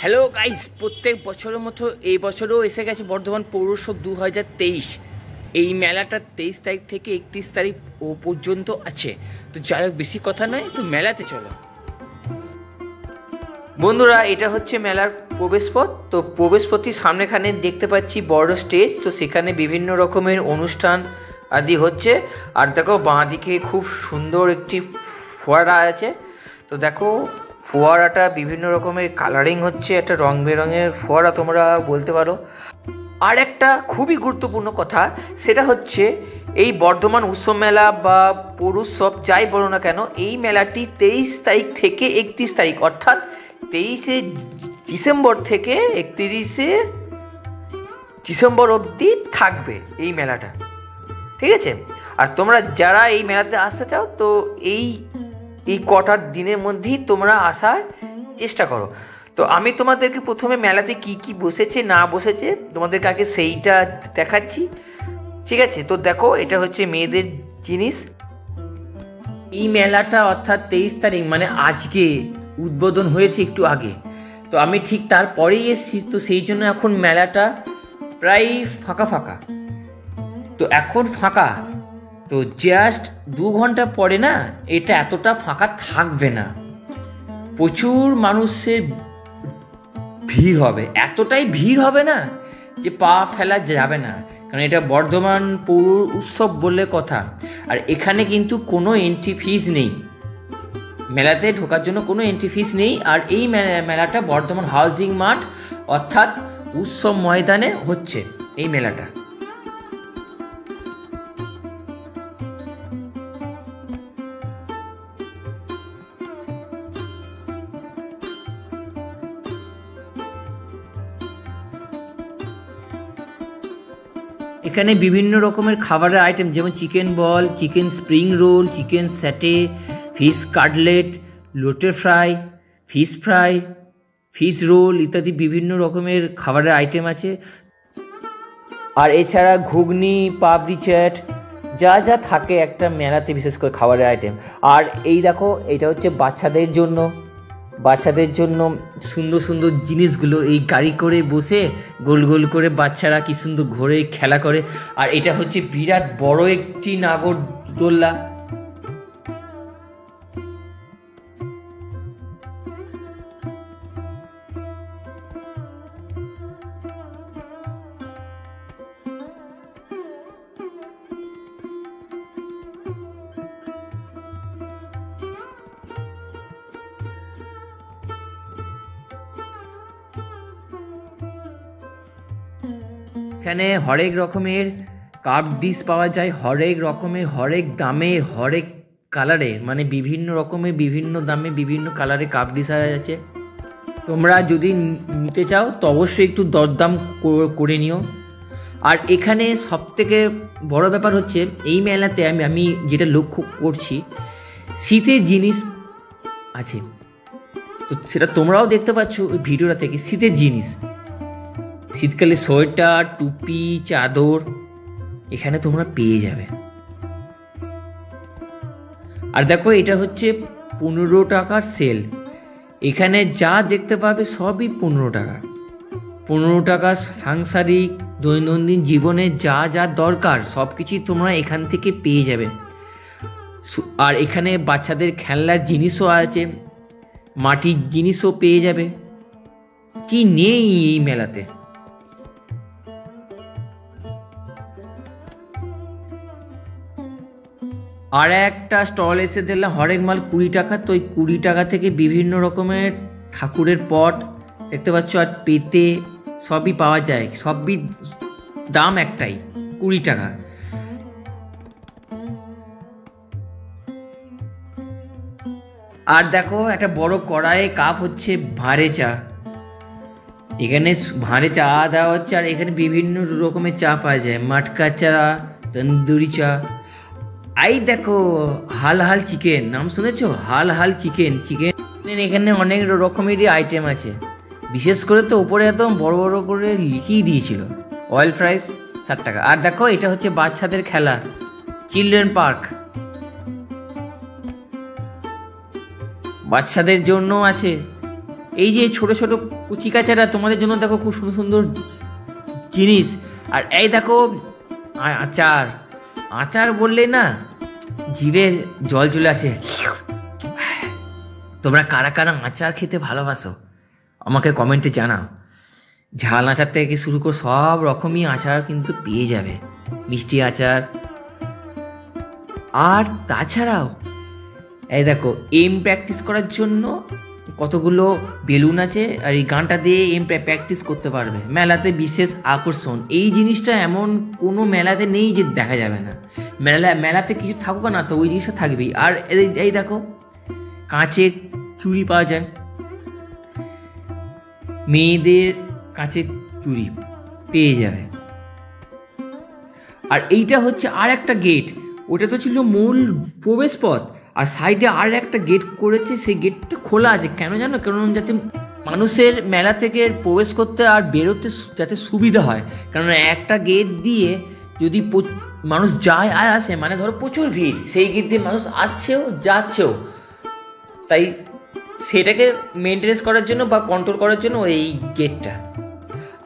Hello guys, প্রত্যেক বছরের মতো এই বছরও এসে গেছে বর্ধমান পৌরোৎসব 2023। এই মেলাটা 23 তারিখ থেকে 31 তারিখ পর্যন্ত আছে। তো যাই হোক, বেশি কথা নয়, তো মেলাতে চলো বন্ধুরা। এটা হচ্ছে মেলার প্রবেশপথ। তো প্রবেশপথের সামনেখানে দেখতে পাচ্ছি বড় স্টেজ। তো সেখানে বিভিন্ন রকমের অনুষ্ঠান আদি হচ্ছে। আর দেখো বাঁ দিকে খুব সুন্দর একটি ফোয়ারা আছে। তো দেখো ফোয়ারাটা বিভিন্ন রকমের কালারিং হচ্ছে, একটা রং বেরঙের ফোয়ারা তোমরা বলতে পারো। আর একটা খুবই গুরুত্বপূর্ণ কথা, সেটা হচ্ছে এই বর্ধমান উৎসব মেলা বা পৌরোৎসব যাই বলো না কেন, এই মেলাটি 23 তারিখ থেকে 31 তারিখ, অর্থাৎ 23শে ডিসেম্বর থেকে 31শে ডিসেম্বর অবধি থাকবে এই মেলাটা, ঠিক আছে? আর তোমরা যারা এই মেলাতে আসতে চাও, তো এই কটার দিনের মধ্যেই তোমরা আসার চেষ্টা করো। তো আমি তোমাদেরকে প্রথমে মেলাতে কি কি বসেছে না বসেছে তোমাদেরকে আগে সেইটা দেখাচ্ছি, ঠিক আছে? তো দেখো, এটা হচ্ছে মেয়েদের জিনিস। এই মেলাটা অর্থাৎ 23 তারিখ মানে আজকে উদ্বোধন হয়েছে একটু আগে। তো আমি ঠিক তারপরেই এসেছি, তো সেই জন্য এখন মেলাটা প্রায় ফাঁকা ফাঁকা। তো এখন ফাঁকা, তো জাস্ট 2 ঘন্টা পরে না এটা এতটা ফাঁকা থাকবে না, প্রচুর মানুষের ভিড় হবে। এতটাই ভিড় হবে না যে পা ফেলা যাবে না, কারণ এটা বর্ধমান পৌর উৎসব বলে কথা। আর এখানে কিন্তু কোনো এন্ট্রি ফিস নেই, মেলাতে ঢোকার জন্য কোনো এন্ট্রি ফিস নেই। আর এই মেলাটা বর্ধমান হাউজিং মাঠ অর্থাৎ উৎসব ময়দানে হচ্ছে এই মেলাটা। এখানে বিভিন্ন রকমের খাবারের আইটেম, যেমন chicken ball, chicken spring roll, chicken satay, fish cutlet, লোটে ফ্রাই, ফিশ রোল ইত্যাদি বিভিন্ন রকমের খাবারের আইটেম আছে। আর এছাড়া ঘুগনি, পাপড়ি চাট, যা যা থাকে একটা মেলাতে বিশেষ করে খাবারের আইটেম। আর এই দেখো, এটা হচ্ছে বাচ্চাদের জন্য সুন্দর সুন্দর জিনিসগুলো, এই গাড়ি করে বসে গোল গোল করে বাচ্চারা কি সুন্দর ঘোরে খেলা করে। আর এটা হচ্ছে বিরাট বড় একটি নাগরদোল্লা। এখানে হরেক রকমের কাপ ডিশ পাওয়া যায়, হরেক রকমের, হরেক দামে, হরেক কালারে, মানে বিভিন্ন রকমের বিভিন্ন দামে বিভিন্ন কালারে কাপ ডিশ আছে। তোমরা যদি নিতে চাও তো অবশ্যই একটু দরদাম করে নিও। আর এখানে সবথেকে বড় ব্যাপার হচ্ছে এই মেলাতে আমি যেটা লক্ষ্য করছি, শীতের জিনিস আছে। তো সেটা তোমরাও দেখতে পাচ্ছ ওই ভিডিওটা থেকে, শীতের জিনিস, শীতকালে সোয়েটার, টুপি, চাদর এখানে তোমরা পেয়ে যাবে। আর দেখো, এটা হচ্ছে 15 টাকার সেল। এখানে যা দেখতে পাবে সবই 15 টাকা। 15 টাকা সাংসারিক দৈনন্দিন জীবনে যা যা দরকার সব কিছুই তোমরা এখান থেকে পেয়ে যাবে। আর এখানে বাচ্চাদের খেলনার জিনিসও আছে, মাটির জিনিসও পেয়ে যাবে। কি নেই এই মেলাতে! আর একটা স্টল এসে দিলাম, হরেক মাল 20 টাকা। তো ওই 20 টাকা থেকে বিভিন্ন রকমের ঠাকুরের পট দেখতে পাচ্ছ, আর পেতে সবই পাওয়া যায়, সবই দাম একটাই, 20 টাকা। আর দেখো, একটা বড় কড়াইয়ে কাপ হচ্ছে ভাঁড়ে চা। এখানে ভাঁড়ে চা দেওয়া হচ্ছে। আর এখানে বিভিন্ন রকমের চা পাওয়া যায়, মাটকা চা, তন্দুরি চা। আই দেখো, হাল হাল চিকেন, নাম শুনেছো? হাল হাল চিকেন। এখানে অনেক রকমেরই আইটেম আছে, বিশেষ করে তো উপরে একদম বড় বড় করে লিখিয়ে দিয়েছিল অয়েল ফ্রাইস 60 টাকা। আর দেখো, এটা হচ্ছে বাচ্চাদের খেলা, চিলড্রেন পার্ক, বাচ্চাদের জন্য আছে। এই যে ছোট ছোট কুচি কাচারা তোমাদের জন্য দেখো খুব সুন্দর সুন্দর জিনিস। আর এই দেখো আচার, আচার বললে না জিভে জল চলে আছে। তোমরা কারা কারা আচার খেতে ভালোবাসো আমাকে কমেন্টে জানাও। ঝাল আচার থেকে শুরু করে সব রকমই আচার কিন্তু পেয়ে যাবে, মিষ্টি আচার। আর তাছাড়াও এই দেখো এম প্র্যাকটিস করার জন্য কতগুলো বেলুন আছে, আর এই গানটা দিয়ে এম প্র্যাকটিস করতে পারবে। মেলাতে বিশেষ আকর্ষণ, এই জিনিসটা এমন কোনো মেলাতে নেই যে দেখা যাবে না। মেলাতে কিছু থাকুক না তো ওই জিনিসটা থাকবেই। আর এই দেখো কাঁচের চুড়ি পাওয়া যায়, মেয়েদের কাঁচের চুড়ি পেয়ে যাবে। আর এইটা হচ্ছে আর একটা গেট, ওটা তো ছিল মূল প্রবেশ পথ, আর সাইডে আর একটা গেট করেছে, সেই গেটটা খোলা আছে কেন জানো? কারণ যাতে মানুষের মেলা থেকে প্রবেশ করতে আর বেরোতে যাতে সুবিধা হয়। কারণ একটা গেট দিয়ে যদি মানুষ যায় আর আসে, মানে ধরো প্রচুর ভিড়, সেই গেট দিয়ে মানুষ আসছেও যাচ্ছেও, তাই সেটাকে মেনটেনেন্স করার জন্য বা কন্ট্রোল করার জন্য এই গেটটা।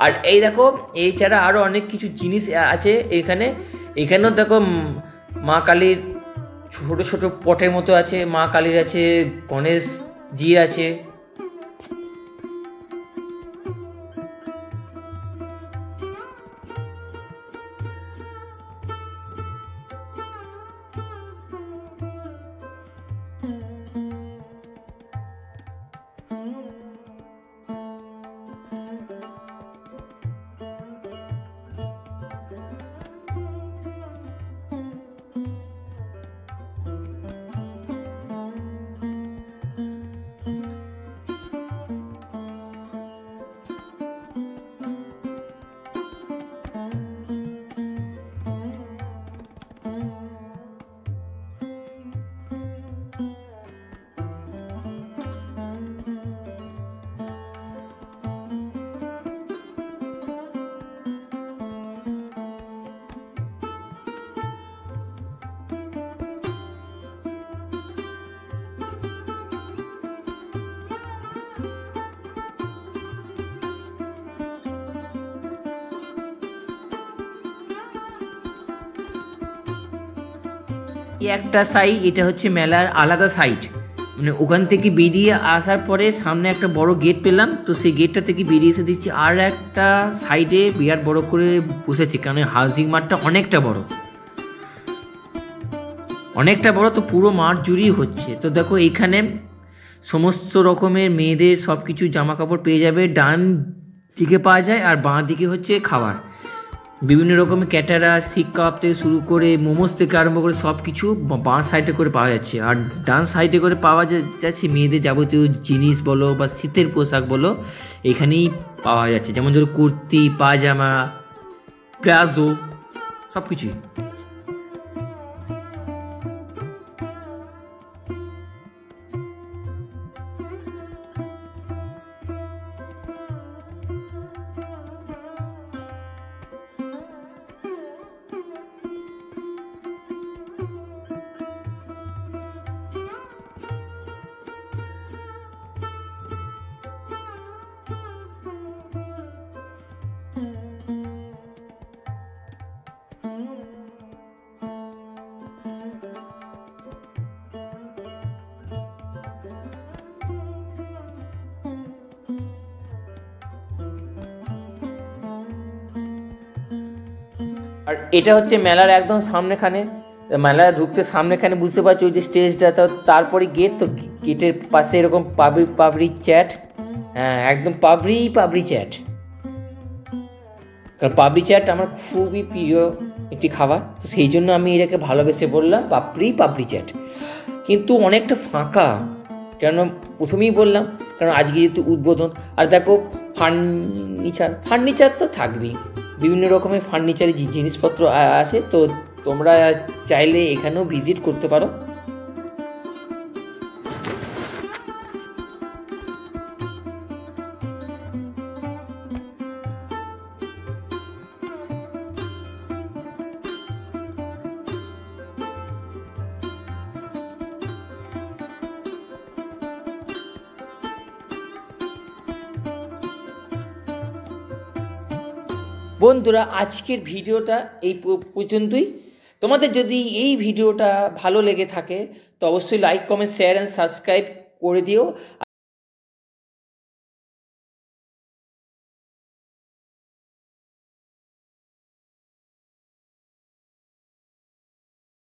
আর এই দেখো এছাড়া আরও অনেক কিছু জিনিস আছে এখানে। এখানেও দেখো মা কালীর ছোট ছোট পটের মতো আছে, মা কালীর আছে, গণেশজি আছে। একটা সাইড, এটা হচ্ছে মেলার আলাদা সাইড, মানে ওখান থেকে বেরিয়ে আসার পরে সামনে একটা বড় গেট পেলাম, তো সেই গেটটা থেকে বেরিয়ে এসে দেখছি আর একটা সাইডে বিরাট বড় করে বসেছে, কারণ হাউজিং মাঠটা অনেকটা বড়, তো পুরো মাঠ জুড়েই হচ্ছে। তো দেখো এইখানে সমস্ত রকমের মেয়েদের সব কিছু জামা কাপড় পেয়ে যাবে, ডান দিকে পাওয়া যায়, আর বাঁ দিকে হচ্ছে খাবার, বিভিন্ন রকমের ক্যাটারার, শিক কাবাব থেকে শুরু করে মোমোস থেকে আরম্ভ করে সব কিছু বাঁ সাইডে করে পাওয়া যাচ্ছে। আর ডান সাইডে করে পাওয়া যাচ্ছে মেয়েদের যাবতীয় জিনিস বলো বা শীতের পোশাক বলো, এখানেই পাওয়া যাচ্ছে। যেমন ধরো কুর্তি, পায়জামা, প্লাজো, সব কিছুই। আর এটা হচ্ছে মেলার একদম সামনেখানে, মেলা ঢুকতে সামনেখানে বুঝতে পারছো ওই যে স্টেজটা, তারপরে গেট, তো গেটের পাশে এরকম পাবড়ি চ্যাট, হ্যাঁ একদম পাবড়ি চ্যাট। কারণ পাবড়ি চ্যাট আমার খুবই প্রিয় একটি খাবার, তো সেই জন্য আমি এটাকে ভালোবেসে বললাম পাবড়ি চ্যাট। কিন্তু অনেকটা ফাঁকা, কেন প্রথমেই বললাম, কারণ আজকে যেহেতু উদ্বোধন। আর দেখো ফার্নিচার তো থাকবেই, বিভিন্ন রকমের ফার্নিচারের জিনিসপত্র আছে, তো তোমরা চাইলে এখানেও ভিজিট করতে পারো। বন্ধুরা আজকের ভিডিওটা এই পর্যন্তই। তোমাদের যদি এই ভিডিওটা ভালো লেগে থাকে তো অবশ্যই like, comment, share and subscribe করে দিও।